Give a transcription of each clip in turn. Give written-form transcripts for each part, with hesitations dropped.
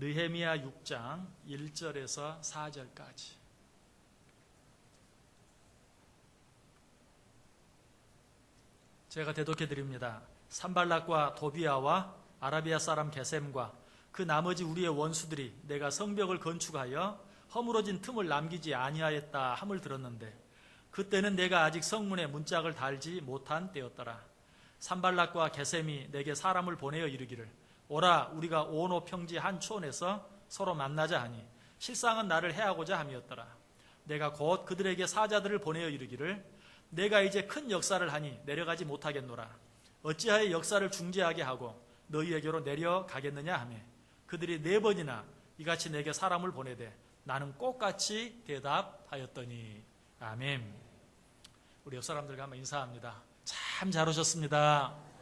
느헤미야 6장 1절에서 4절까지. 제가 대독해 드립니다. 산발락과 도비아와 아라비아 사람 게셈과 그 나머지 우리의 원수들이 내가 성벽을 건축하여 허물어진 틈을 남기지 아니하였다 함을 들었는데 그때는 내가 아직 성문에 문짝을 달지 못한 때였더라. 산발락과 게셈이 내게 사람을 보내어 이르기를 오라 우리가 오노 평지 한 촌에서 서로 만나자 하니 실상은 나를 해하고자 함이었더라. 내가 곧 그들에게 사자들을 보내어 이르기를 내가 이제 큰 역사를 하니 내려가지 못하겠노라. 어찌하여 역사를 중지하게 하고 너희에게로 내려가겠느냐 하며 그들이 4번이나 이같이 내게 사람을 보내되 나는 꼭같이 대답하였더니. 아멘. 우리 옆 사람들과 한번 인사합니다. 참 잘 오셨습니다.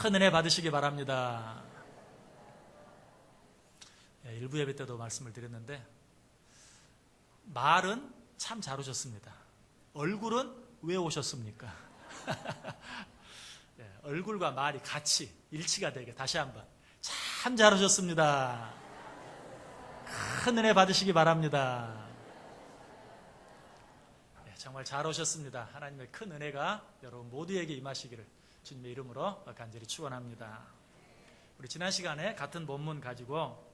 큰 은혜 받으시기 바랍니다. 일부 예배 때도 말씀을 드렸는데 말은 참 잘 오셨습니다. 얼굴은 왜 오셨습니까? 얼굴과 말이 같이 일치가 되게 다시 한번 참 잘 오셨습니다. 큰 은혜 받으시기 바랍니다. 정말 잘 오셨습니다. 하나님의 큰 은혜가 여러분 모두에게 임하시기를 주님의 이름으로 간절히 축원합니다. 우리 지난 시간에 같은 본문 가지고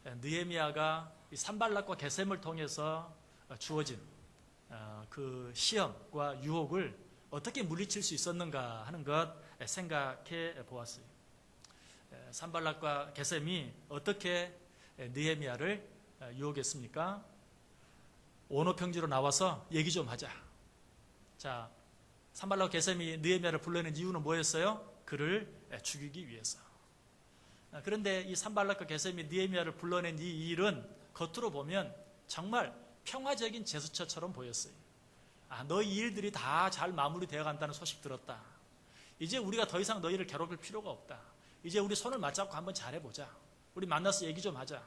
느헤미야가 산발락과 게셈을 통해서 주어진 그 시험과 유혹을 어떻게 물리칠 수 있었는가 하는 것 생각해 보았어요. 산발락과 게셈이 어떻게 느헤미야를 유혹했습니까? 오노 평지로 나와서 얘기 좀 하자. 자, 산발락과 게셈이 느헤미야를 불러낸 이유는 뭐였어요? 그를 죽이기 위해서. 그런데 이 산발락과 게셈이 느헤미야를 불러낸 이 일은 겉으로 보면 정말 평화적인 제스처처럼 보였어요. 너희 일들이 다 잘 마무리되어 간다는 소식 들었다. 이제 우리가 더 이상 너희를 괴롭힐 필요가 없다. 이제 우리 손을 맞잡고 한번 잘해보자. 우리 만나서 얘기 좀 하자.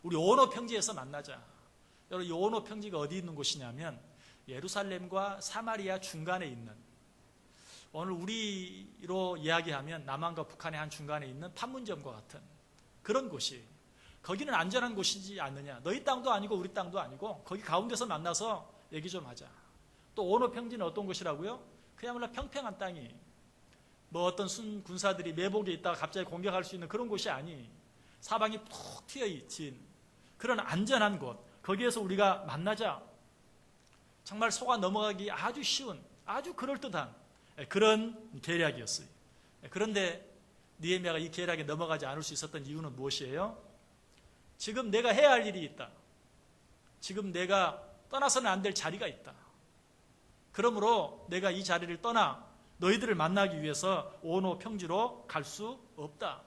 우리 오노 평지에서 만나자. 여러분, 이 오노 평지가 어디 있는 곳이냐면 예루살렘과 사마리아 중간에 있는, 오늘 우리로 이야기하면 남한과 북한의 한 중간에 있는 판문점과 같은 그런 곳이, 거기는 안전한 곳이지 않느냐. 너희 땅도 아니고 우리 땅도 아니고 거기 가운데서 만나서 얘기 좀 하자. 또 오노 평지는 어떤 곳이라고요? 그야말로 평평한 땅이, 뭐 어떤 순 군사들이 매복에 있다가 갑자기 공격할 수 있는 그런 곳이 아니, 사방이 푹 트여있진 그런 안전한 곳, 거기에서 우리가 만나자. 정말 속아 넘어가기 아주 쉬운, 아주 그럴듯한 그런 계략이었어요. 그런데 느헤미야가 이 계략에 넘어가지 않을 수 있었던 이유는 무엇이에요? 지금 내가 해야 할 일이 있다. 지금 내가 떠나서는 안 될 자리가 있다. 그러므로 내가 이 자리를 떠나 너희들을 만나기 위해서 오노 평지로 갈 수 없다.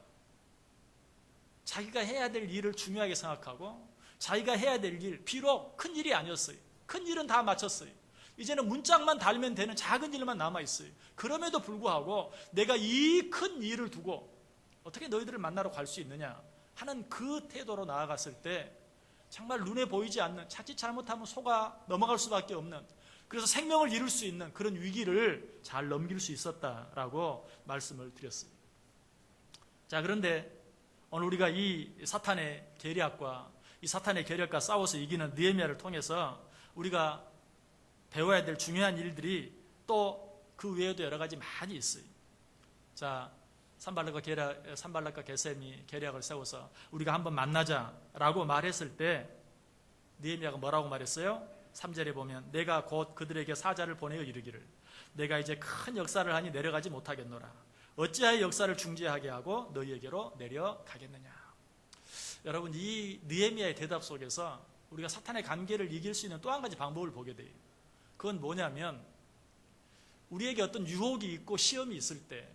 자기가 해야 될 일을 중요하게 생각하고 자기가 해야 될 일, 비록 큰 일이 아니었어요. 큰 일은 다 마쳤어요. 이제는 문짝만 달면 되는 작은 일만 남아있어요. 그럼에도 불구하고 내가 이 큰 일을 두고 어떻게 너희들을 만나러 갈 수 있느냐 하는 그 태도로 나아갔을 때 정말 눈에 보이지 않는, 자칫 잘못하면 속아 넘어갈 수밖에 없는, 그래서 생명을 잃을 수 있는 그런 위기를 잘 넘길 수 있었다라고 말씀을 드렸어요. 자, 그런데 오늘 우리가 이 사탄의 계략과 이 사탄의 계략과 싸워서 이기는 느헤미야를 통해서 우리가 배워야 될 중요한 일들이 또 그 외에도 여러 가지 많이 있어요. 자, 산발락과 게셈이 계략을 세워서 우리가 한번 만나자라고 말했을 때 느헤미야가 뭐라고 말했어요? 3절에 보면 내가 곧 그들에게 사자를 보내어 이르기를 내가 이제 큰 역사를 하니 내려가지 못하겠노라. 어찌하여 역사를 중지하게 하고 너희에게로 내려가겠느냐. 여러분, 이 느헤미야의 대답 속에서 우리가 사탄의 관계를 이길 수 있는 또 한 가지 방법을 보게 돼요. 그건 뭐냐면 우리에게 어떤 유혹이 있고 시험이 있을 때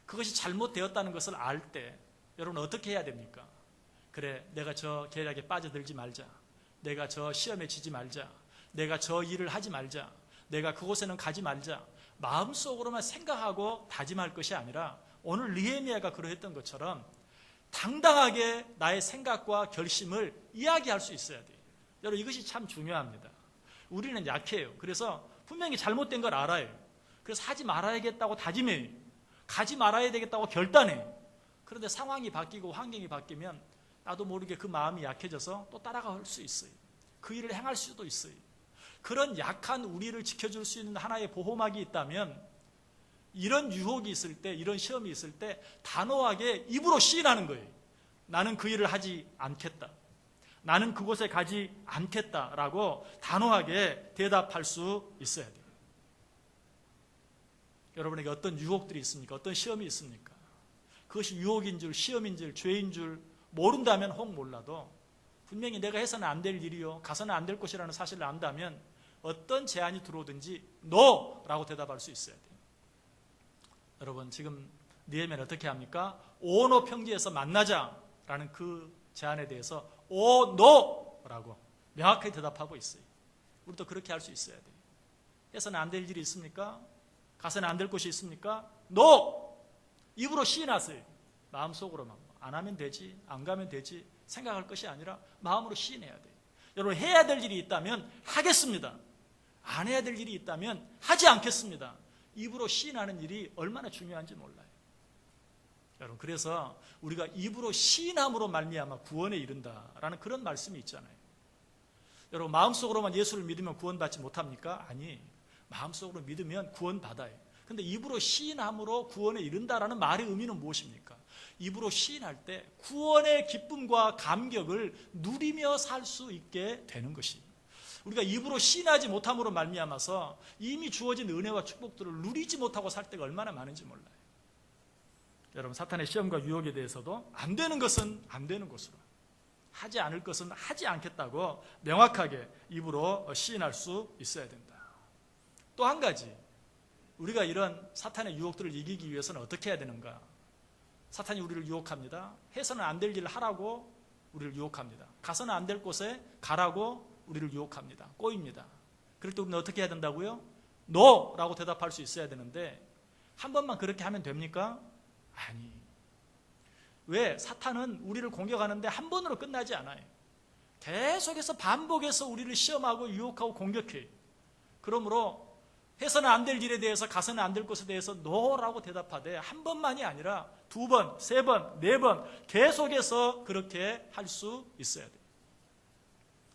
그것이 잘못되었다는 것을 알 때 여러분 어떻게 해야 됩니까? 그래, 내가 저 계략에 빠져들지 말자. 내가 저 시험에 지지 말자. 내가 저 일을 하지 말자. 내가 그곳에는 가지 말자. 마음속으로만 생각하고 다짐할 것이 아니라 오늘 느헤미야가 그러했던 것처럼 당당하게 나의 생각과 결심을 이야기할 수 있어야 돼요. 여러분, 이것이 참 중요합니다. 우리는 약해요. 그래서 분명히 잘못된 걸 알아요. 그래서 하지 말아야겠다고 다짐해요. 가지 말아야 되겠다고 결단해요. 그런데 상황이 바뀌고 환경이 바뀌면 나도 모르게 그 마음이 약해져서 또 따라갈 수 있어요. 그 일을 행할 수도 있어요. 그런 약한 우리를 지켜줄 수 있는 하나의 보호막이 있다면 이런 유혹이 있을 때, 이런 시험이 있을 때 단호하게 입으로 시인하는 거예요. 나는 그 일을 하지 않겠다. 나는 그곳에 가지 않겠다라고 단호하게 대답할 수 있어야 돼요. 여러분에게 어떤 유혹들이 있습니까? 어떤 시험이 있습니까? 그것이 유혹인 줄, 시험인 줄, 죄인 줄 모른다면 혹 몰라도 분명히 내가 해서는 안 될 일이요, 가서는 안 될 것이라는 사실을 안다면 어떤 제안이 들어오든지 NO라고 대답할 수 있어야 돼요. 여러분, 지금 느헤미야는 어떻게 합니까? 오노 평지에서 만나자라는 그 제안에 대해서 오, 노라고 명확하게 대답하고 있어요. 우리도 그렇게 할 수 있어야 돼요. 해서는 안 될 일이 있습니까? 가서는 안 될 것이 있습니까? 노! 입으로 시인하세요. 마음속으로만. 안 하면 되지, 안 가면 되지 생각할 것이 아니라 마음으로 시인해야 돼요. 여러분, 해야 될 일이 있다면 하겠습니다. 안 해야 될 일이 있다면 하지 않겠습니다. 입으로 시인하는 일이 얼마나 중요한지 몰라요. 여러분, 그래서 우리가 입으로 시인함으로 말미암아 구원에 이른다라는 그런 말씀이 있잖아요. 여러분, 마음속으로만 예수를 믿으면 구원받지 못합니까? 아니, 마음속으로 믿으면 구원받아요. 근데 입으로 시인함으로 구원에 이른다라는 말의 의미는 무엇입니까? 입으로 시인할 때 구원의 기쁨과 감격을 누리며 살 수 있게 되는 것이, 우리가 입으로 시인하지 못함으로 말미암아서 이미 주어진 은혜와 축복들을 누리지 못하고 살 때가 얼마나 많은지 몰라요. 여러분, 사탄의 시험과 유혹에 대해서도 안 되는 것은 안 되는 것으로, 하지 않을 것은 하지 않겠다고 명확하게 입으로 시인할 수 있어야 된다. 또 한 가지, 우리가 이런 사탄의 유혹들을 이기기 위해서는 어떻게 해야 되는가? 사탄이 우리를 유혹합니다. 해서는 안 될 일을 하라고 우리를 유혹합니다. 가서는 안 될 곳에 가라고 우리를 유혹합니다. 꼬입니다. 그럴 때 우리는 어떻게 해야 된다고요? NO라고 대답할 수 있어야 되는데 한 번만 그렇게 하면 됩니까? 아니. 왜? 사탄은 우리를 공격하는데 한 번으로 끝나지 않아요. 계속해서 반복해서 우리를 시험하고 유혹하고 공격해요. 그러므로 해서는 안 될 일에 대해서, 가서는 안 될 것에 대해서 NO라고 대답하되 한 번만이 아니라 두 번, 세 번, 네 번 계속해서 그렇게 할 수 있어야 돼요.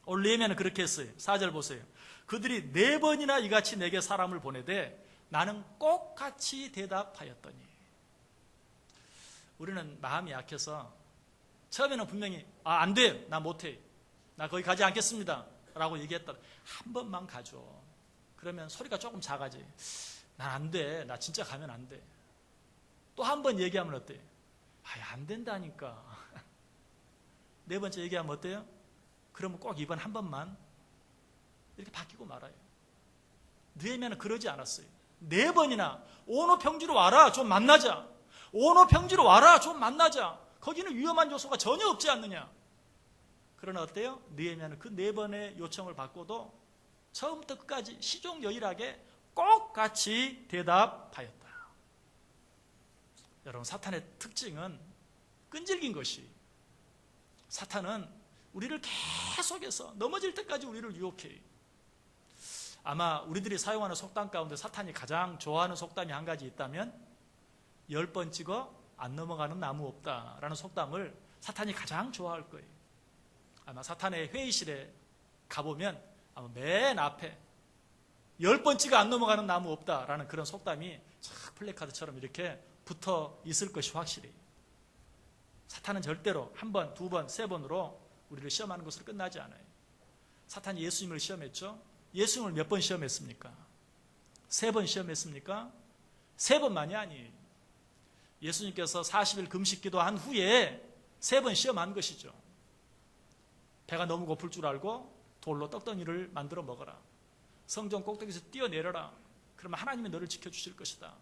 오늘 느헤미야는 그렇게 했어요. 4절 보세요. 그들이 4번이나 이같이 내게 사람을 보내되 나는 꼭 같이 대답하였더니. 우리는 마음이 약해서 처음에는 분명히 안 돼요, 나 못해요, 나 거기 가지 않겠습니다 라고 얘기했다. 한 번만 가줘. 그러면 소리가 조금 작아지. 난 안 돼, 나 진짜 가면 안 돼. 또 한 번 얘기하면 어때요? 안 된다니까. 4번째 얘기하면 어때요? 그러면 꼭 이번 한 번만 이렇게 바뀌고 말아요. 느헤미야는 그러지 않았어요. 4번이나 오노 평지로 와라, 좀 만나자. 오노 평지로 와라, 좀 만나자. 거기는 위험한 요소가 전혀 없지 않느냐. 그러나 어때요? 느헤미야는 그 4번의 요청을 받고도 처음부터 끝까지 시종여일하게 꼭 같이 대답하였다. 여러분, 사탄의 특징은 끈질긴 것이, 사탄은 우리를 계속해서 넘어질 때까지 우리를 유혹해요. 아마 우리들이 사용하는 속담 가운데 사탄이 가장 좋아하는 속담이 한 가지 있다면 10번 찍어 안 넘어가는 나무 없다라는 속담을 사탄이 가장 좋아할 거예요. 아마 사탄의 회의실에 가보면 아마 맨 앞에 10번 찍어 안 넘어가는 나무 없다라는 그런 속담이 쫙 플래카드처럼 이렇게 붙어 있을 것이 확실해요. 사탄은 절대로 한 번, 두 번, 세 번으로 우리를 시험하는 것으로 끝나지 않아요. 사탄이 예수님을 시험했죠. 예수님을 몇 번 시험했습니까? 3번 시험했습니까? 3번만이 아니에요. 예수님께서 40일 금식 기도한 후에 3번 시험한 것이죠. 배가 너무 고플 줄 알고 돌로 떡덩이를 만들어 먹어라. 성전 꼭대기에서 뛰어내려라. 그러면 하나님이 너를 지켜주실 것이다.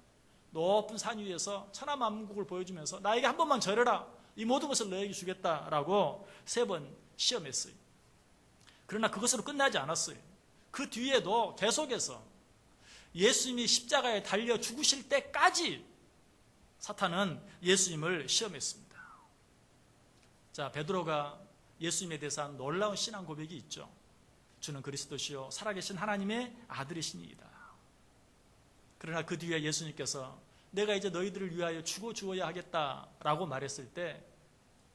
높은 산 위에서 천하만국을 보여주면서 나에게 한 번만 절해라. 이 모든 것을 너에게 주겠다라고 3번 시험했어요. 그러나 그것으로 끝나지 않았어요. 그 뒤에도 계속해서 예수님이 십자가에 달려 죽으실 때까지 사탄은 예수님을 시험했습니다. 자, 베드로가 예수님에 대해서 한 놀라운 신앙 고백이 있죠. 주는 그리스도시요 살아계신 하나님의 아들이시니이다. 그러나 그 뒤에 예수님께서 내가 이제 너희들을 위하여 죽어야 하겠다라고 말했을 때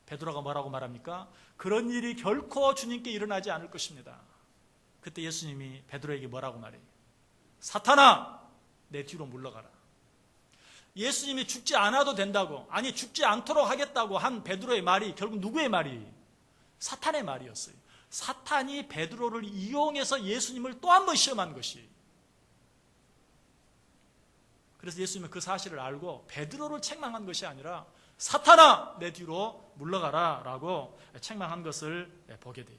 베드로가 뭐라고 말합니까? 그런 일이 결코 주님께 일어나지 않을 것입니다. 그때 예수님이 베드로에게 뭐라고 말해요? 사탄아, 내 뒤로 물러가라. 예수님이 죽지 않아도 된다고, 아니 죽지 않도록 하겠다고 한 베드로의 말이 결국 누구의 말이? 사탄의 말이었어요. 사탄이 베드로를 이용해서 예수님을 또 한 번 시험한 것이. 그래서 예수님은 그 사실을 알고 베드로를 책망한 것이 아니라 사탄아, 내 뒤로 물러가라 라고 책망한 것을 보게 돼요.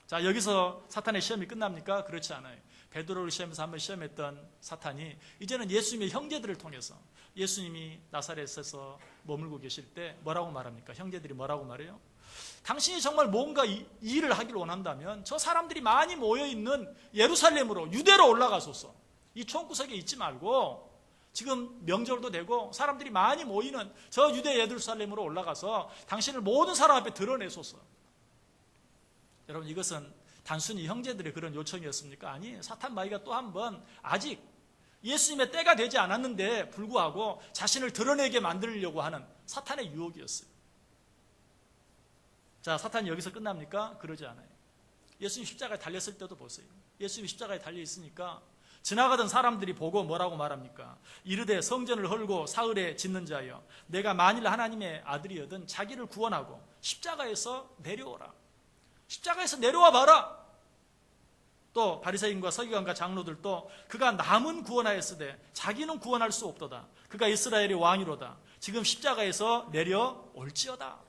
자, 여기서 사탄의 시험이 끝납니까? 그렇지 않아요. 베드로를 시험해서 한번 시험했던 사탄이 이제는 예수님의 형제들을 통해서, 예수님이 나사렛에서 머물고 계실 때 뭐라고 말합니까? 형제들이 뭐라고 말해요? 당신이 정말 뭔가 일을 하기를 원한다면 저 사람들이 많이 모여있는 예루살렘으로, 유대로 올라가소서. 이 총구석에 있지 말고 지금 명절도 되고 사람들이 많이 모이는 저 유대 예루살렘으로 올라가서 당신을 모든 사람 앞에 드러내소서. 여러분, 이것은 단순히 형제들의 그런 요청이었습니까? 아니, 사탄 마귀가 또 한 번 아직 예수님의 때가 되지 않았는데 불구하고 자신을 드러내게 만들려고 하는 사탄의 유혹이었어요. 자, 사탄이 여기서 끝납니까? 그러지 않아요. 예수님 십자가에 달렸을 때도 보세요. 예수님 십자가에 달려 있으니까 지나가던 사람들이 보고 뭐라고 말합니까? 이르되 성전을 헐고 사흘에 짓는 자여, 내가 만일 하나님의 아들이여든 자기를 구원하고 십자가에서 내려오라. 십자가에서 내려와 봐라. 또 바리새인과 서기관과 장로들도 그가 남은 구원하였으되 자기는 구원할 수 없도다. 그가 이스라엘의 왕이로다. 지금 십자가에서 내려올지어다.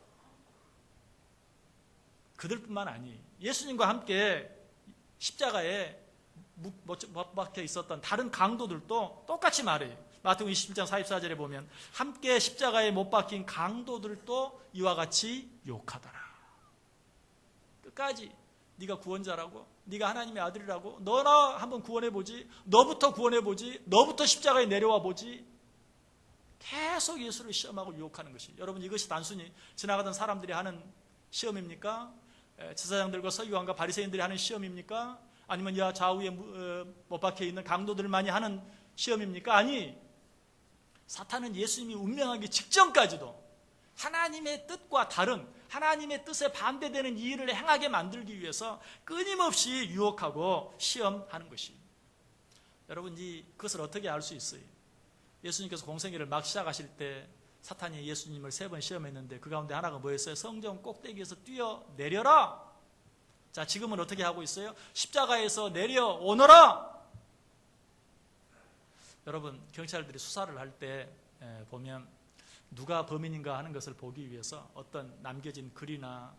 그들뿐만 아니 예수님과 함께 십자가에 못 박혀 있었던 다른 강도들도 똑같이 말해요. 마태복음 27장 44절에 보면 함께 십자가에 못 박힌 강도들도 이와 같이 욕하더라. 끝까지 네가 구원자라고, 네가 하나님의 아들이라고, 너나 한번 구원해보지, 너부터 구원해보지, 너부터 십자가에 내려와 보지. 계속 예수를 시험하고 유혹하는 것이. 여러분, 이것이 단순히 지나가던 사람들이 하는 시험입니까? 제사장들과 서기관과 바리새인들이 하는 시험입니까? 아니면 야 좌우에 못 박혀 있는 강도들만이 하는 시험입니까? 아니, 사탄은 예수님이 운명하기 직전까지도 하나님의 뜻과 다른, 하나님의 뜻에 반대되는 이 일을 행하게 만들기 위해서 끊임없이 유혹하고 시험하는 것이. 여러분, 그것을 어떻게 알 수 있어요? 예수님께서 공생애를 막 시작하실 때 사탄이 예수님을 3번 시험했는데 그 가운데 하나가 뭐였어요? 성전 꼭대기에서 뛰어내려라. 자, 지금은 어떻게 하고 있어요? 십자가에서 내려오너라. 여러분, 경찰들이 수사를 할 때 보면 누가 범인인가 하는 것을 보기 위해서 어떤 남겨진 글이나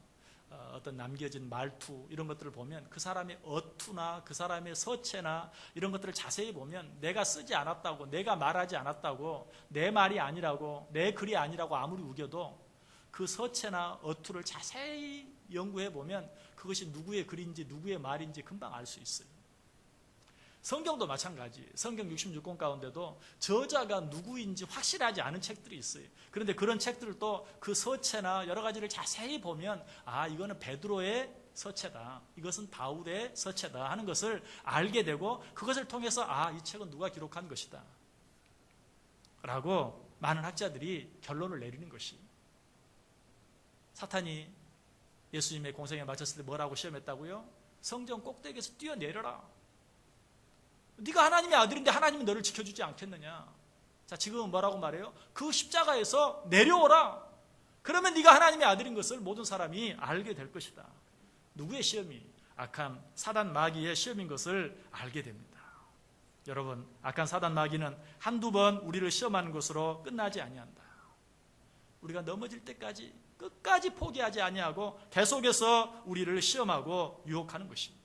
어떤 남겨진 말투 이런 것들을 보면 그 사람의 어투나 그 사람의 서체나 이런 것들을 자세히 보면 내가 쓰지 않았다고, 내가 말하지 않았다고, 내 말이 아니라고, 내 글이 아니라고 아무리 우겨도 그 서체나 어투를 자세히 연구해 보면 그것이 누구의 글인지 누구의 말인지 금방 알 수 있어요. 성경도 마찬가지. 성경 66권 가운데도 저자가 누구인지 확실하지 않은 책들이 있어요. 그런데 그런 책들을 또 그 서체나 여러 가지를 자세히 보면 아, 이거는 베드로의 서체다, 이것은 바울의 서체다 하는 것을 알게 되고 그것을 통해서 아, 이 책은 누가 기록한 것이다 라고 많은 학자들이 결론을 내리는 것이. 사탄이 예수님의 공생에 마쳤을 때 뭐라고 시험했다고요? 성전 꼭대기에서 뛰어내려라. 네가 하나님의 아들인데 하나님이 너를 지켜주지 않겠느냐. 자, 지금은 뭐라고 말해요? 그 십자가에서 내려오라. 그러면 네가 하나님의 아들인 것을 모든 사람이 알게 될 것이다. 누구의 시험이? 악한 사단 마귀의 시험인 것을 알게 됩니다. 여러분, 악한 사단 마귀는 한두 번 우리를 시험하는 것으로 끝나지 아니한다. 우리가 넘어질 때까지 끝까지 포기하지 아니하고 계속해서 우리를 시험하고 유혹하는 것입니다.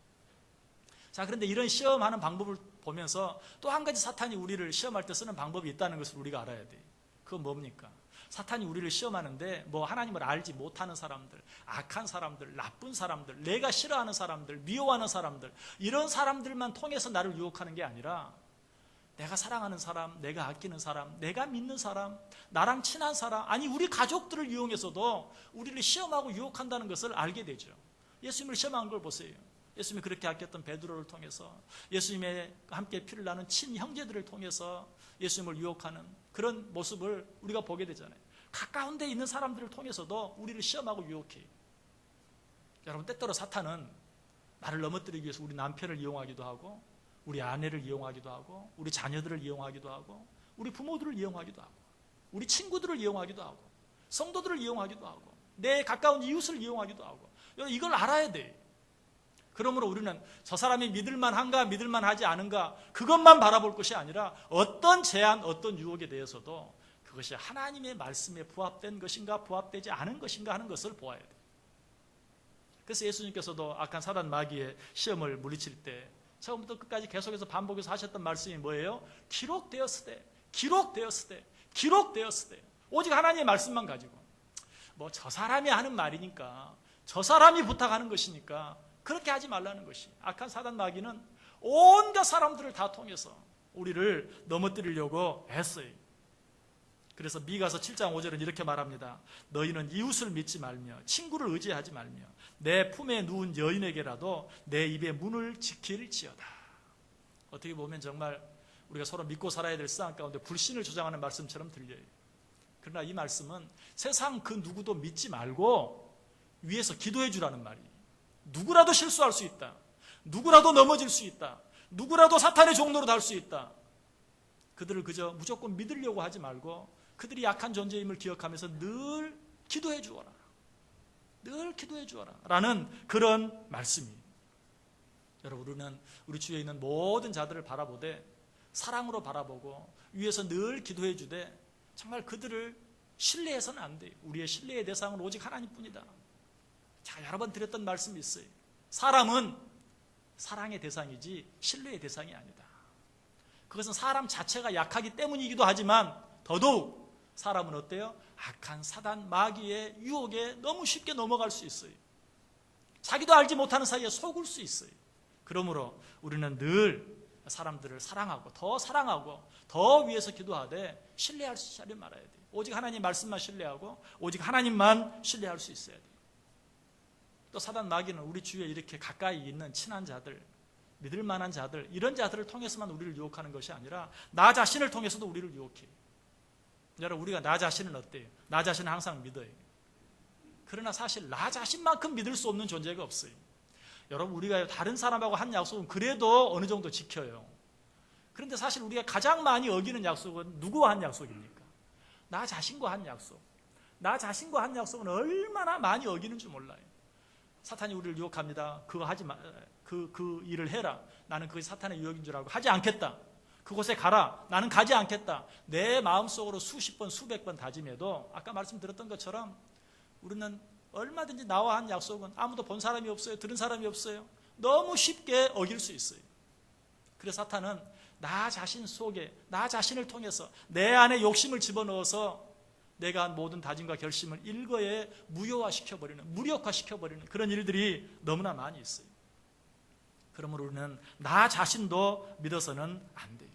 자, 그런데 이런 시험하는 방법을 보면서 또 한 가지 사탄이 우리를 시험할 때 쓰는 방법이 있다는 것을 우리가 알아야 돼요. 그건 뭡니까? 사탄이 우리를 시험하는데 뭐 하나님을 알지 못하는 사람들, 악한 사람들, 나쁜 사람들, 내가 싫어하는 사람들, 미워하는 사람들, 이런 사람들만 통해서 나를 유혹하는 게 아니라 내가 사랑하는 사람, 내가 아끼는 사람, 내가 믿는 사람, 나랑 친한 사람, 아니 우리 가족들을 이용해서도 우리를 시험하고 유혹한다는 것을 알게 되죠. 예수님을 시험한 걸 보세요. 예수님이 그렇게 아꼈던 베드로를 통해서, 예수님의 함께 피를 나눈 친형제들을 통해서 예수님을 유혹하는 그런 모습을 우리가 보게 되잖아요. 가까운 데 있는 사람들을 통해서도 우리를 시험하고 유혹해요. 여러분, 때때로 사탄은 나를 넘어뜨리기 위해서 우리 남편을 이용하기도 하고, 우리 아내를 이용하기도 하고, 우리 자녀들을 이용하기도 하고, 우리 부모들을 이용하기도 하고, 우리 친구들을 이용하기도 하고, 성도들을 이용하기도 하고, 내 가까운 이웃을 이용하기도 하고. 이걸 알아야 돼. 그러므로 우리는 저 사람이 믿을만한가 믿을만하지 않은가 그것만 바라볼 것이 아니라 어떤 제한, 어떤 유혹에 대해서도 그것이 하나님의 말씀에 부합된 것인가 부합되지 않은 것인가 하는 것을 보아야 돼. 그래서 예수님께서도 악한 사단 마귀의 시험을 물리칠 때 처음부터 끝까지 계속해서 반복해서 하셨던 말씀이 뭐예요? 기록되었으되, 기록되었으되, 기록되었으되. 오직 하나님의 말씀만 가지고 뭐 저 사람이 하는 말이니까, 저 사람이 부탁하는 것이니까 그렇게 하지 말라는 것이. 악한 사단 마귀는 온갖 사람들을 다 통해서 우리를 넘어뜨리려고 했어요. 그래서 미가서 7장 5절은 이렇게 말합니다. 너희는 이웃을 믿지 말며 친구를 의지하지 말며 내 품에 누운 여인에게라도 내 입의 문을 지킬지어다. 어떻게 보면 정말 우리가 서로 믿고 살아야 될 세상 가운데 불신을 조장하는 말씀처럼 들려요. 그러나 이 말씀은 세상 그 누구도 믿지 말고 위에서 기도해 주라는 말이에요. 누구라도 실수할 수 있다. 누구라도 넘어질 수 있다. 누구라도 사탄의 종로로 달 수 있다. 그들을 그저 무조건 믿으려고 하지 말고 그들이 약한 존재임을 기억하면서 늘 기도해 주어라. 늘 기도해 주어라. 라는 그런 말씀이에요. 여러분, 우리는 우리 주위에 있는 모든 자들을 바라보되 사랑으로 바라보고 위에서 늘 기도해 주되 정말 그들을 신뢰해서는 안 돼요. 우리의 신뢰의 대상은 오직 하나님뿐이다. 자, 여러 번 드렸던 말씀이 있어요. 사람은 사랑의 대상이지 신뢰의 대상이 아니다. 그것은 사람 자체가 약하기 때문이기도 하지만 더더욱 사람은 어때요? 악한 사단 마귀의 유혹에 너무 쉽게 넘어갈 수 있어요. 자기도 알지 못하는 사이에 속을 수 있어요. 그러므로 우리는 늘 사람들을 사랑하고 더 위해서 기도하되 신뢰할 수 있게 말아야 돼요. 오직 하나님 말씀만 신뢰하고 오직 하나님만 신뢰할 수 있어야 돼요. 또 사단 마귀는 우리 주위에 이렇게 가까이 있는 친한 자들, 믿을 만한 자들, 이런 자들을 통해서만 우리를 유혹하는 것이 아니라 나 자신을 통해서도 우리를 유혹해요. 여러분, 우리가 나 자신은 어때요? 나 자신은 항상 믿어요. 그러나 사실 나 자신만큼 믿을 수 없는 존재가 없어요. 여러분, 우리가 다른 사람하고 한 약속은 그래도 어느 정도 지켜요. 그런데 사실 우리가 가장 많이 어기는 약속은 누구와 한 약속입니까? 나 자신과 한 약속. 나 자신과 한 약속은 얼마나 많이 어기는 줄 몰라요. 사탄이 우리를 유혹합니다. 그거 하지 마, 그 일을 해라. 나는 그게 사탄의 유혹인 줄 알고 하지 않겠다. 그곳에 가라. 나는 가지 않겠다. 내 마음속으로 수십 번, 수백 번 다짐해도 아까 말씀드렸던 것처럼 우리는 얼마든지 나와 한 약속은 아무도 본 사람이 없어요. 들은 사람이 없어요. 너무 쉽게 어길 수 있어요. 그래서 사탄은 나 자신 속에, 나 자신을 통해서 내 안에 욕심을 집어넣어서 내가 한 모든 다짐과 결심을 일거에 무효화시켜버리는, 무력화시켜버리는 그런 일들이 너무나 많이 있어요. 그러므로 우리는 나 자신도 믿어서는 안 돼요.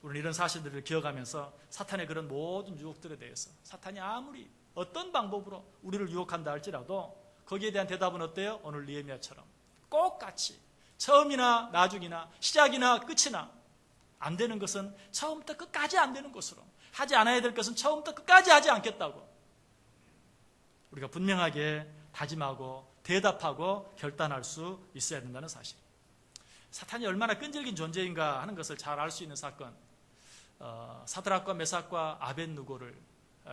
우리는 이런 사실들을 기억하면서 사탄의 그런 모든 유혹들에 대해서 사탄이 아무리 어떤 방법으로 우리를 유혹한다 할지라도 거기에 대한 대답은 어때요? 오늘 느헤미야처럼 똑같이 처음이나 나중이나 시작이나 끝이나 안 되는 것은 처음부터 끝까지 안 되는 것으로, 하지 않아야 될 것은 처음부터 끝까지 하지 않겠다고 우리가 분명하게 다짐하고 대답하고 결단할 수 있어야 된다는 사실. 사탄이 얼마나 끈질긴 존재인가 하는 것을 잘 알 수 있는 사건, 사드락과 메삭과 아벳느고를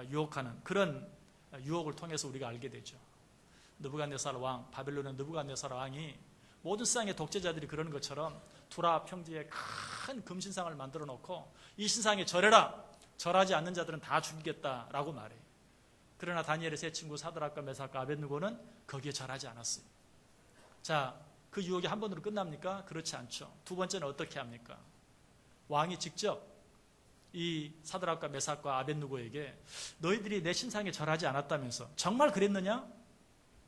유혹하는 그런 유혹을 통해서 우리가 알게 되죠. 느부갓네살 왕, 바벨론의 느부갓네살 왕이 모든 세상의 독재자들이 그러는 것처럼 두라 평지에 큰 금신상을 만들어 놓고 이 신상에 절해라. 절하지 않는 자들은 다 죽이겠다라고 말해요. 그러나 다니엘의 세 친구 사드락과 메삭과 아벳느고는 거기에 절하지 않았어요. 자, 그 유혹이 한 번으로 끝납니까? 그렇지 않죠. 두 번째는 어떻게 합니까? 왕이 직접 이 사드락과 메삭과 아벳느고에게 너희들이 내 신상에 절하지 않았다면서 정말 그랬느냐?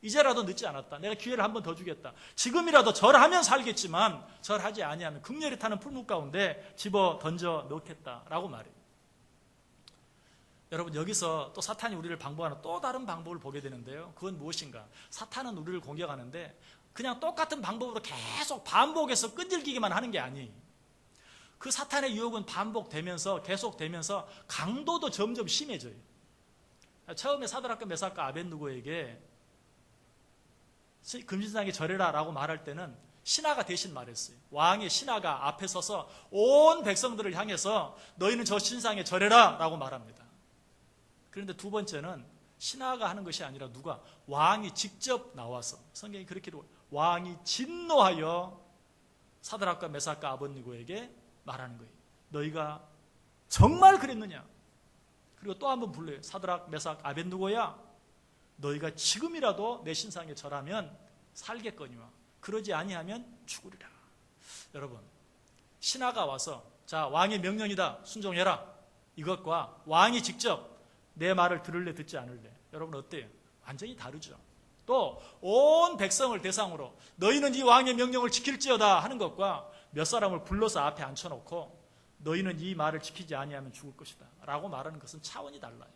이제라도 늦지 않았다. 내가 기회를 한 번 더 주겠다. 지금이라도 절하면 살겠지만 절하지 아니하면 극렬히 타는 풀무 가운데 집어 던져 넣겠다라고 말해요. 여러분, 여기서 또 사탄이 우리를 방법하는 또 다른 방법을 보게 되는데요. 그건 무엇인가? 사탄은 우리를 공격하는데 그냥 똑같은 방법으로 계속 반복해서 끈질기기만 하는 게 아니에요. 그 사탄의 유혹은 반복되면서 계속되면서 강도도 점점 심해져요. 처음에 사드락과 메삭과 아벳느고에게 금신상에 절해라 라고 말할 때는 신하가 대신 말했어요. 왕의 신하가 앞에 서서 온 백성들을 향해서 너희는 저 신상에 절해라 라고 말합니다. 그런데 두 번째는 신하가 하는 것이 아니라 누가? 왕이 직접 나와서, 성경이 그렇게 왕이 진노하여 사드락과 메삭과 아벳느고에게 말하는 거예요. 너희가 정말 그랬느냐? 그리고 또 한 번 불러요. 사드락, 메삭, 아벳느고야, 너희가 지금이라도 내 신상에 절하면 살겠거니와 그러지 아니하면 죽으리라. 여러분, 신하가 와서 자, 왕의 명령이다, 순종해라, 이것과 왕이 직접 내 말을 들을래 듣지 않을래, 여러분 어때요? 완전히 다르죠. 또 온 백성을 대상으로 너희는 이 왕의 명령을 지킬지어다 하는 것과 몇 사람을 불러서 앞에 앉혀놓고 너희는 이 말을 지키지 아니하면 죽을 것이다 라고 말하는 것은 차원이 달라요.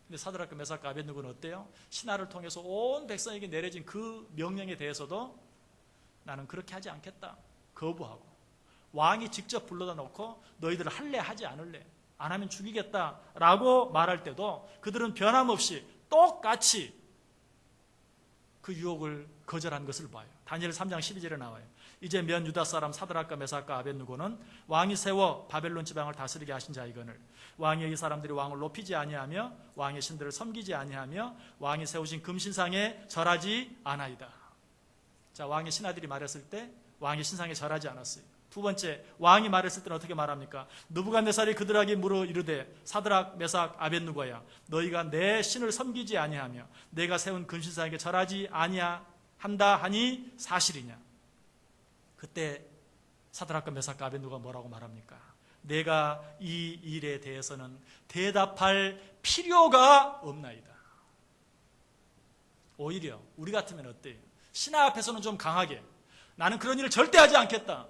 근데 사드락과 메삭과 아벳느고는 어때요? 신하를 통해서 온 백성에게 내려진 그 명령에 대해서도 나는 그렇게 하지 않겠다, 거부하고, 왕이 직접 불러다 놓고 너희들 할래 하지 않을래, 안 하면 죽이겠다라고 말할 때도 그들은 변함없이 똑같이 그 유혹을 거절한 것을 봐요. 다니엘 3장 12절에 나와요. 이제 면 유다 사람 사드락과 메삭과 아벳느고는 왕이 세워 바벨론 지방을 다스리게 하신 자이거늘 왕이 이 사람들이 왕을 높이지 아니하며 왕의 신들을 섬기지 아니하며 왕이 세우신 금신상에 절하지 아나이다. 자, 왕의 신하들이 말했을 때 왕의 신상에 절하지 않았어요. 두 번째, 왕이 말했을 때는 어떻게 말합니까? 느부갓네살이 그들에게 물어 이르되 사드락, 메삭, 아벳느고야, 너희가 내 신을 섬기지 아니하며 내가 세운 금신상에게 절하지 아니한다 하니 사실이냐? 그때 사드락과 메삭과 아벳느고가 뭐라고 말합니까? 내가 이 일에 대해서는 대답할 필요가 없나이다. 오히려 우리 같으면 어때요? 신하 앞에서는 좀 강하게 나는 그런 일을 절대 하지 않겠다.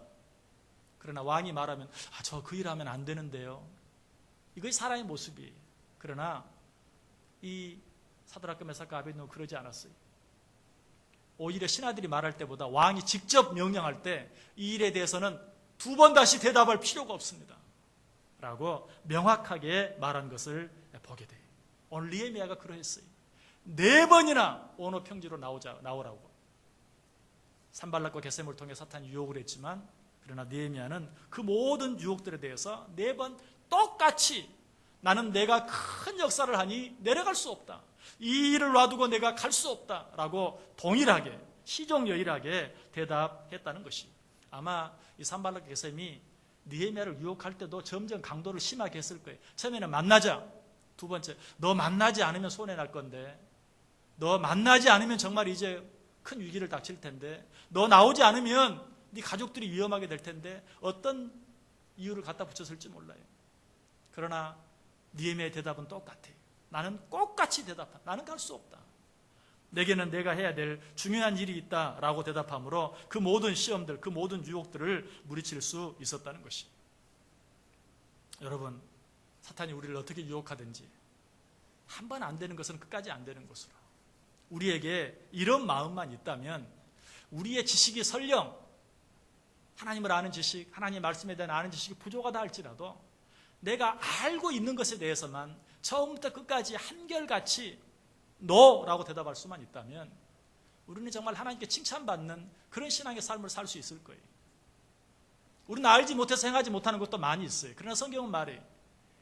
그러나 왕이 말하면 저 그 일 하면 안 되는데요. 이것이 사람의 모습이에요. 그러나 이 사드락과 메삭과 아벳느고 그러지 않았어요. 오히려 신하들이 말할 때보다 왕이 직접 명령할 때 이 일에 대해서는 두 번 다시 대답할 필요가 없습니다 라고 명확하게 말한 것을 보게 돼요. 오늘 느헤미야가 그러했어요. 4번이나 오노 평지로 나오라고 산발락과 게셈을 통해 사탄이 유혹을 했지만, 그러나 느헤미야는 그 모든 유혹들에 대해서 4번 똑같이 나는 내가 큰 역사를 하니 내려갈 수 없다, 이 일을 놔두고 내가 갈 수 없다 라고 동일하게 시종여일하게 대답했다는 것이, 아마 이 산발락과 게셈이 느헤미야를 유혹할 때도 점점 강도를 심하게 했을 거예요. 처음에는 만나자, 두 번째 너 만나지 않으면 손해날 건데, 너 만나지 않으면 정말 이제 큰 위기를 닥칠 텐데, 너 나오지 않으면 네 가족들이 위험하게 될 텐데, 어떤 이유를 갖다 붙였을지 몰라요. 그러나 느헤미야의 대답은 똑같아요. 나는 똑같이 대답한다. 나는 갈 수 없다. 내게는 내가 해야 될 중요한 일이 있다라고 대답하므로 그 모든 시험들, 그 모든 유혹들을 물리칠 수 있었다는 것이. 여러분, 사탄이 우리를 어떻게 유혹하든지 한 번 안 되는 것은 끝까지 안 되는 것으로, 우리에게 이런 마음만 있다면 우리의 지식이 설령 하나님을 아는 지식, 하나님의 말씀에 대한 아는 지식이 부족하다 할지라도 내가 알고 있는 것에 대해서만 처음부터 끝까지 한결같이 노라고 대답할 수만 있다면 우리는 정말 하나님께 칭찬받는 그런 신앙의 삶을 살 수 있을 거예요. 우리는 알지 못해서 행하지 못하는 것도 많이 있어요. 그러나 성경은 말해요.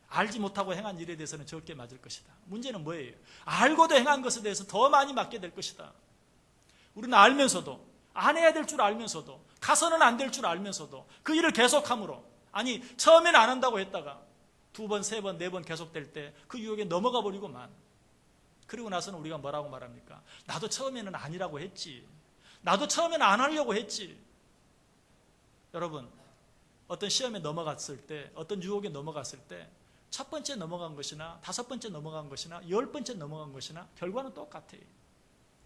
알지 못하고 행한 일에 대해서는 적게 맞을 것이다. 문제는 뭐예요? 알고도 행한 것에 대해서 더 많이 맞게 될 것이다. 우리는 알면서도, 안 해야 될 줄 알면서도, 가서는 안 될 줄 알면서도 그 일을 계속함으로, 아니 처음에는 안 한다고 했다가 2번, 3번, 4번 계속될 때 그 유혹에 넘어가 버리고만, 그리고 나서는 우리가 뭐라고 말합니까? 나도 처음에는 아니라고 했지, 나도 처음에는 안 하려고 했지. 여러분, 어떤 시험에 넘어갔을 때, 어떤 유혹에 넘어갔을 때 첫 번째 넘어간 것이나 5번째 넘어간 것이나 10번째 넘어간 것이나 결과는 똑같아요.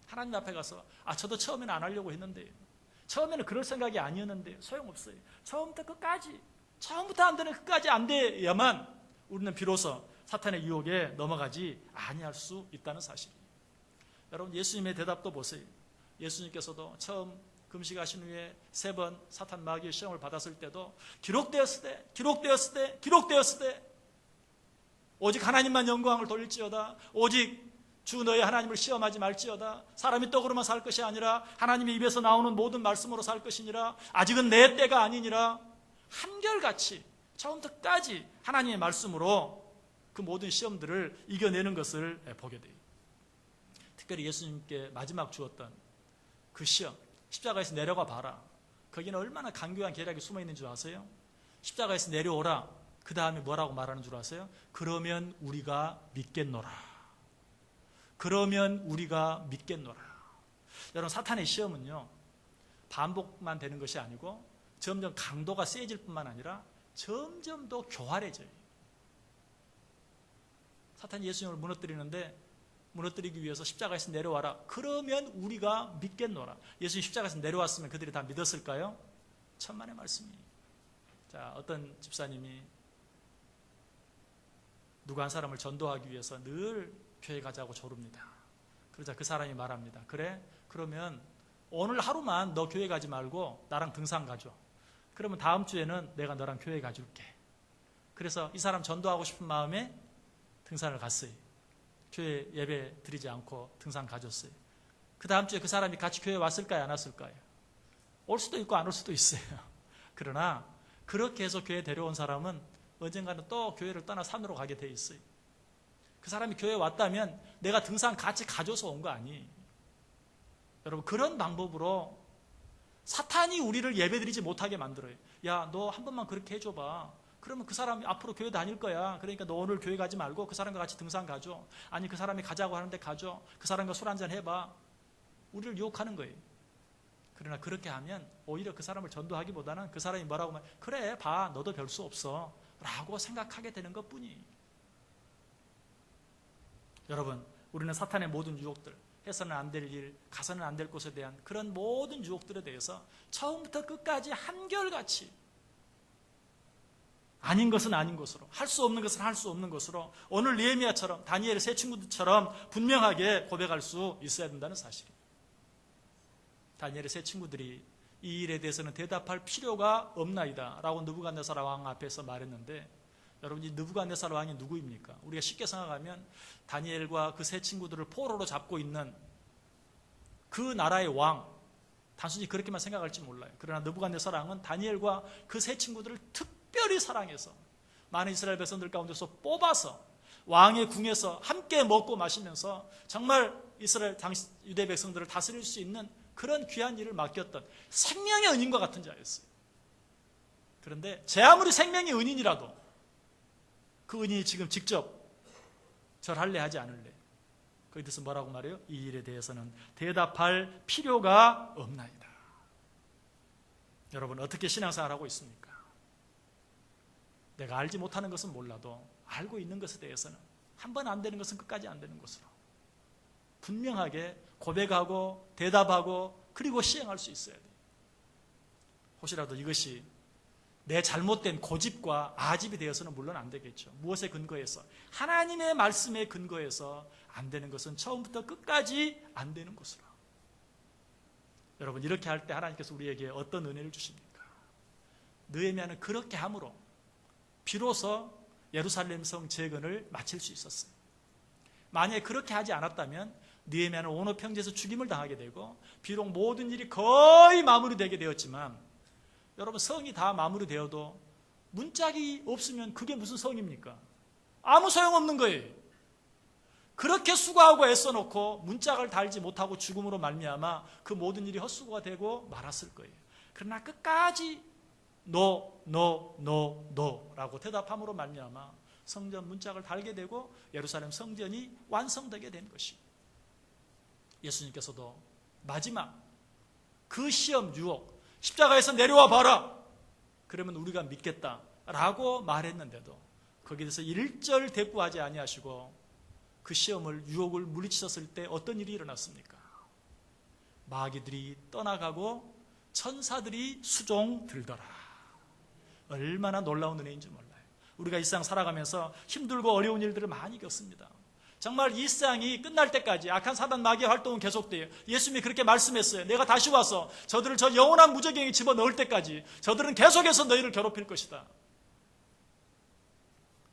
하나님 앞에 가서 저도 처음에는 안 하려고 했는데, 처음에는 그럴 생각이 아니었는데, 소용없어요. 처음부터 끝까지, 처음부터 안 되는 끝까지 안 돼야만 우리는 비로소 사탄의 유혹에 넘어가지 아니할 수 있다는 사실이에요. 여러분, 예수님의 대답도 보세요. 예수님께서도 처음 금식하신 후에 3번 사탄 마귀의 시험을 받았을 때도 기록되었으되 기록되었으되 기록되었으되 오직 하나님만 영광을 돌릴지어다. 오직 주 너의 하나님을 시험하지 말지어다. 사람이 떡으로만 살 것이 아니라 하나님의 입에서 나오는 모든 말씀으로 살 것이니라. 아직은 내 때가 아니니라. 한결같이 처음부터 끝까지 하나님의 말씀으로 그 모든 시험들을 이겨내는 것을 보게 돼요. 특별히 예수님께 마지막 주었던 그 시험, 십자가에서 내려가 봐라. 거기는 얼마나 간교한 계략이 숨어있는 줄 아세요? 십자가에서 내려오라. 그 다음에 뭐라고 말하는 줄 아세요? 그러면 우리가 믿겠노라. 그러면 우리가 믿겠노라. 여러분, 사탄의 시험은요, 반복만 되는 것이 아니고 점점 강도가 세질 뿐만 아니라 점점 더 교활해져요. 사탄이 예수님을 무너뜨리기 위해서 십자가에서 내려와라. 그러면 우리가 믿겠노라. 예수님 십자가에서 내려왔으면 그들이 다 믿었을까요? 천만의 말씀이에요. 자, 어떤 집사님이 누구 한 사람을 전도하기 위해서 늘 교회 가자고 조릅니다. 그러자 그 사람이 말합니다. 그래? 그러면 오늘 하루만 너 교회 가지 말고 나랑 등산 가줘. 그러면 다음 주에는 내가 너랑 교회 가줄게. 그래서 이 사람 전도하고 싶은 마음에 등산을 갔어요. 교회 예배 드리지 않고 등산 가줬어요. 그 다음 주에 그 사람이 같이 교회 왔을까요? 안 왔을까요? 올 수도 있고 안 올 수도 있어요. 그러나 그렇게 해서 교회 데려온 사람은 언젠가는 또 교회를 떠나 산으로 가게 돼 있어요. 그 사람이 교회에 왔다면 내가 등산 같이 가줘서 온 거 아니에요. 여러분, 그런 방법으로 사탄이 우리를 예배드리지 못하게 만들어요. 야, 너 한 번만 그렇게 해줘봐. 그러면 그 사람이 앞으로 교회 다닐 거야. 그러니까 너 오늘 교회 가지 말고 그 사람과 같이 등산 가줘. 아니, 그 사람이 가자고 하는데 가줘. 그 사람과 술 한잔 해봐. 우리를 유혹하는 거예요. 그러나 그렇게 하면 오히려 그 사람을 전도하기보다는 그 사람이 뭐라고 하면 그래, 봐, 너도 별 수 없어 라고 생각하게 되는 것뿐이에요. 여러분, 우리는 사탄의 모든 유혹들, 해서는 안 될 일, 가서는 안 될 곳에 대한 그런 모든 유혹들에 대해서 처음부터 끝까지 한결같이 아닌 것은 아닌 것으로, 할 수 없는 것은 할 수 없는 것으로, 오늘 느헤미야처럼, 다니엘의 세 친구들처럼 분명하게 고백할 수 있어야 된다는 사실입니다. 다니엘의 세 친구들이 이 일에 대해서는 대답할 필요가 없나이다 라고 느부갓네살 왕 앞에서 말했는데, 여러분, 이 느부갓네살 왕이 누구입니까? 우리가 쉽게 생각하면 다니엘과 그 세 친구들을 포로로 잡고 있는 그 나라의 왕, 단순히 그렇게만 생각할지 몰라요. 그러나 느부갓네살 왕은 다니엘과 그 세 친구들을 특별히 사랑해서 많은 이스라엘 백성들 가운데서 뽑아서 왕의 궁에서 함께 먹고 마시면서 정말 이스라엘 유대 백성들을 다스릴 수 있는 그런 귀한 일을 맡겼던 생명의 은인과 같은 자였어요. 그런데 제 아무리 생명의 은인이라도 그 은인이 지금 직접 절할래 하지 않을래, 거기에 대해서 뭐라고 말해요? 이 일에 대해서는 대답할 필요가 없나이다. 여러분, 어떻게 신앙생활하고 있습니까? 내가 알지 못하는 것은 몰라도 알고 있는 것에 대해서는 한 번 안 되는 것은 끝까지 안 되는 것으로 분명하게 고백하고 대답하고 그리고 시행할 수 있어야 돼요. 혹시라도 이것이 내 잘못된 고집과 아집이 되어서는 물론 안 되겠죠. 무엇에 근거해서? 하나님의 말씀에 근거해서 안 되는 것은 처음부터 끝까지 안 되는 것으로. 여러분, 이렇게 할 때 하나님께서 우리에게 어떤 은혜를 주십니까? 느헤미야는 그렇게 함으로 비로소 예루살렘 성 재건을 마칠 수 있었어요. 만약에 그렇게 하지 않았다면 느헤미야는 온호 평지에서 죽임을 당하게 되고, 비록 모든 일이 거의 마무리되게 되었지만, 여러분, 성이 다 마무리되어도 문짝이 없으면 그게 무슨 성입니까? 아무 소용없는 거예요. 그렇게 수고하고 애써놓고 문짝을 달지 못하고 죽음으로 말미암아 그 모든 일이 헛수고가 되고 말았을 거예요. 그러나 끝까지 No, no, no, no 라고 대답함으로 말미암아 성전 문짝을 달게 되고 예루살렘 성전이 완성되게 된 것이에요. 예수님께서도 마지막 그 시험 유혹, 십자가에서 내려와 봐라, 그러면 우리가 믿겠다 라고 말했는데도 거기에 대해서 일절 대꾸하지 아니하시고 그 시험을, 유혹을 물리치셨을 때 어떤 일이 일어났습니까? 마귀들이 떠나가고 천사들이 수종 들더라. 얼마나 놀라운 은혜인지 몰라요. 우리가 이 세상 살아가면서 힘들고 어려운 일들을 많이 겪습니다. 정말 이 세상이 끝날 때까지 악한 사단 마귀의 활동은 계속돼요. 예수님이 그렇게 말씀했어요. 내가 다시 와서 저들을 저 영원한 무저갱에 집어넣을 때까지 저들은 계속해서 너희를 괴롭힐 것이다.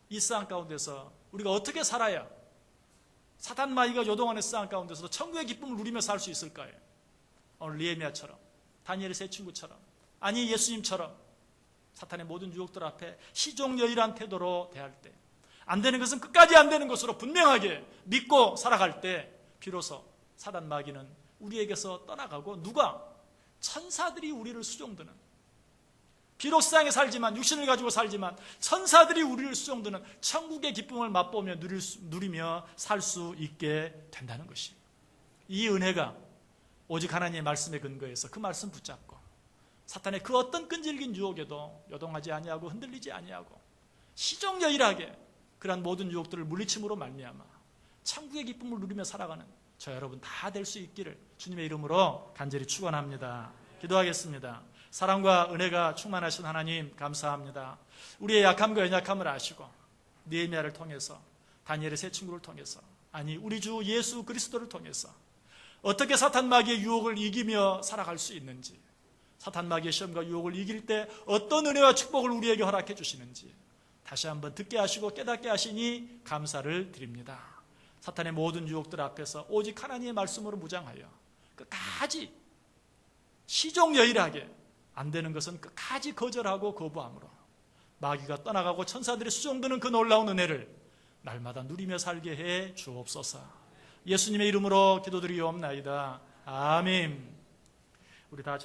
이 세상 가운데서 우리가 어떻게 살아야 사단 마귀가 요동하는 세상 가운데서도 천국의 기쁨을 누리며 살 수 있을까요? 오늘 느헤미야처럼, 다니엘의 세 친구처럼, 아니 예수님처럼 사탄의 모든 유혹들 앞에 시종여일한 태도로 대할 때, 안 되는 것은 끝까지 안 되는 것으로 분명하게 믿고 살아갈 때 비로소 사단 마귀는 우리에게서 떠나가고, 누가? 천사들이 우리를 수종드는, 비록 세상에 살지만, 육신을 가지고 살지만 천사들이 우리를 수종드는 천국의 기쁨을 맛보며 누리며 살 수 있게 된다는 것이, 이 은혜가 오직 하나님의 말씀에 근거해서 그 말씀 붙잡고 사탄의 그 어떤 끈질긴 유혹에도 요동하지 아니하고 흔들리지 아니하고 시종여일하게 그러한 모든 유혹들을 물리침으로 말미암아 천국의 기쁨을 누리며 살아가는 저 여러분 다 될 수 있기를 주님의 이름으로 간절히 축원합니다. 기도하겠습니다. 사랑과 은혜가 충만하신 하나님, 감사합니다. 우리의 약함과 연약함을 아시고 느헤미야를 통해서, 다니엘의 세 친구를 통해서, 아니 우리 주 예수 그리스도를 통해서 어떻게 사탄 마귀의 유혹을 이기며 살아갈 수 있는지, 사탄 마귀의 시험과 유혹을 이길 때 어떤 은혜와 축복을 우리에게 허락해 주시는지 다시 한번 듣게 하시고 깨닫게 하시니 감사를 드립니다. 사탄의 모든 유혹들 앞에서 오직 하나님의 말씀으로 무장하여 끝까지 시종여일하게, 안 되는 것은 끝까지 거절하고 거부함으로 마귀가 떠나가고 천사들이 수종드는 그 놀라운 은혜를 날마다 누리며 살게 해 주옵소서. 예수님의 이름으로 기도드리옵나이다. 아멘. 우리 다